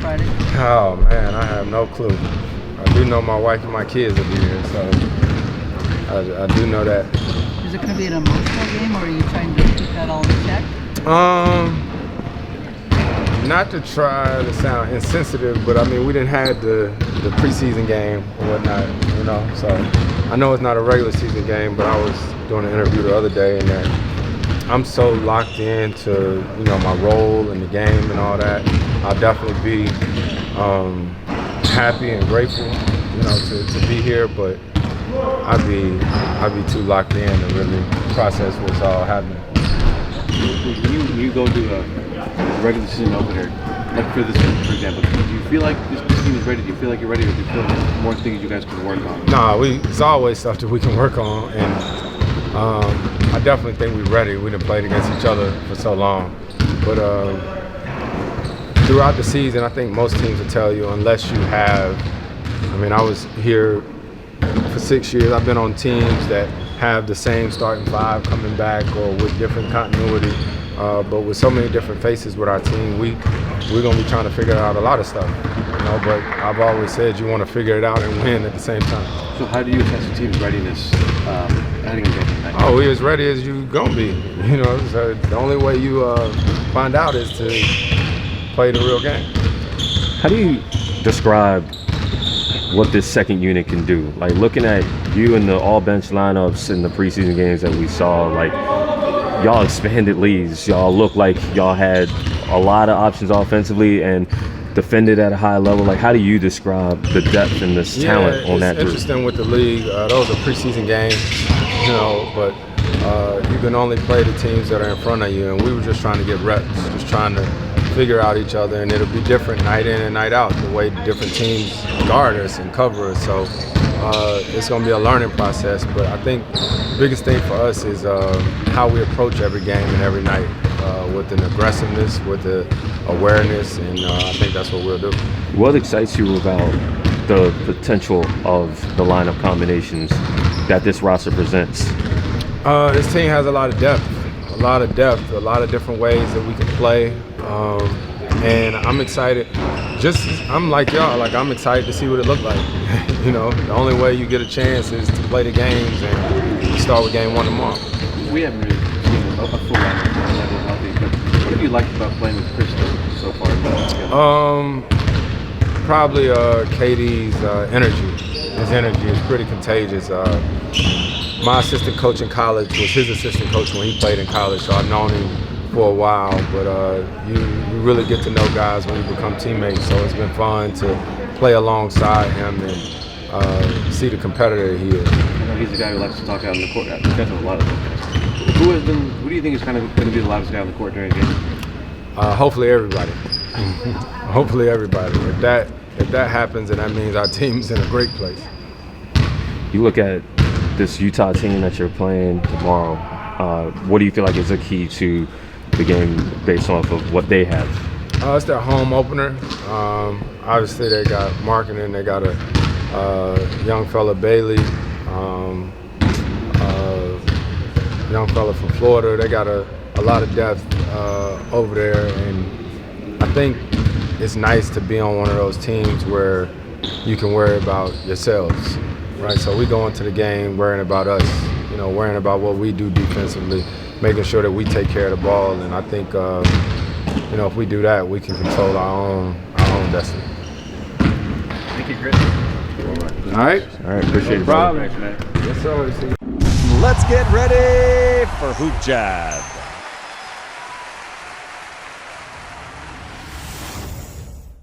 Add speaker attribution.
Speaker 1: Friday?
Speaker 2: Oh man, I have no clue. I do know my wife and my kids will be here, so I do know that.
Speaker 1: Is it going to be an emotional game, or are you trying to keep that all in check?
Speaker 2: Not to try to sound insensitive, but I mean, we didn't have the preseason game or whatnot, you know. So I know it's not a regular season game, but I was doing an interview the other day, and that I'm so locked into, you know, my role in the game and all that. I'll definitely be happy and grateful, you know, to be here, but I'd be too locked in to really process what's all happening.
Speaker 3: When you go to a regular season opener, like for this one, for example, do you feel like this team is ready? Do you feel like you're ready, or do you feel like there's more things you guys can work on?
Speaker 2: Nah, it's always stuff that we can work on, and I definitely think we're ready. We done played against each other for so long, but throughout the season, I think most teams will tell you, unless you have, I mean, I was here for 6 years. I've been on teams that have the same starting five coming back or with different continuity, but with so many different faces with our team, we're going to be trying to figure out a lot of stuff, you know, but I've always said you want to figure it out and win at the same time.
Speaker 3: So how do you assess the team's readiness heading into game?
Speaker 2: Oh, we're as ready as you going to be, you know, so the only way you find out is to play the real game.
Speaker 4: How do you describe what this second unit can do? Like, looking at you in the all-bench lineups in the preseason games that we saw, like, y'all expanded leads. Y'all look like y'all had a lot of options offensively and defended at a high level. Like, how do you describe the depth and this talent on that group?
Speaker 2: It's interesting with the league. Those are preseason games, you know, but you can only play the teams that are in front of you, and we were just trying to get reps, just trying to figure out each other, and it'll be different night in and night out, the way different teams guard us and cover us. So it's going to be a learning process, but I think the biggest thing for us is how we approach every game and every night with an aggressiveness, with the awareness, and I think that's what we'll do.
Speaker 4: What excites you about the potential of the lineup combinations that this roster presents?
Speaker 2: This team has a lot of depth, a lot of different ways that we can play. And I'm excited. I'm like y'all. Like, I'm excited to see what it looked like. You know, the only way you get a chance is to play the games, and start with game one tomorrow.
Speaker 3: We haven't really seen a full lineup healthy, but what have you liked about playing with Chris so far?
Speaker 2: Probably KD's energy. His energy is pretty contagious. My assistant coach in college was his assistant coach when he played in college, so I've known him for a while, but you really get to know guys when you become teammates, so it's been fun to play alongside him and see the competitor he is.
Speaker 3: I know he's the guy who likes to talk out on the court. That's a lot of those guys. Who do you think is kind of going to be the loudest guy on the court during the game?
Speaker 2: Hopefully everybody. Hopefully everybody. If that happens, then that means our team's in a great place.
Speaker 4: You look at this Utah team that you're playing tomorrow, what do you feel like is the key to the game based off of what they have?
Speaker 2: It's their home opener. Obviously, they got marketing. They got a young fella, Bailey, young fella from Florida. They got a lot of depth over there, and I think it's nice to be on one of those teams where you can worry about yourselves, right? So we go into the game worrying about us, you know, worrying about what we do defensively, making sure that we take care of the ball, and I think, you know, if we do that, we can control our own destiny.
Speaker 3: Thank you, Chris.
Speaker 2: All right,
Speaker 4: Appreciate it.
Speaker 2: No problem. Yes, sir.
Speaker 5: Let's get ready for Hoop Jab.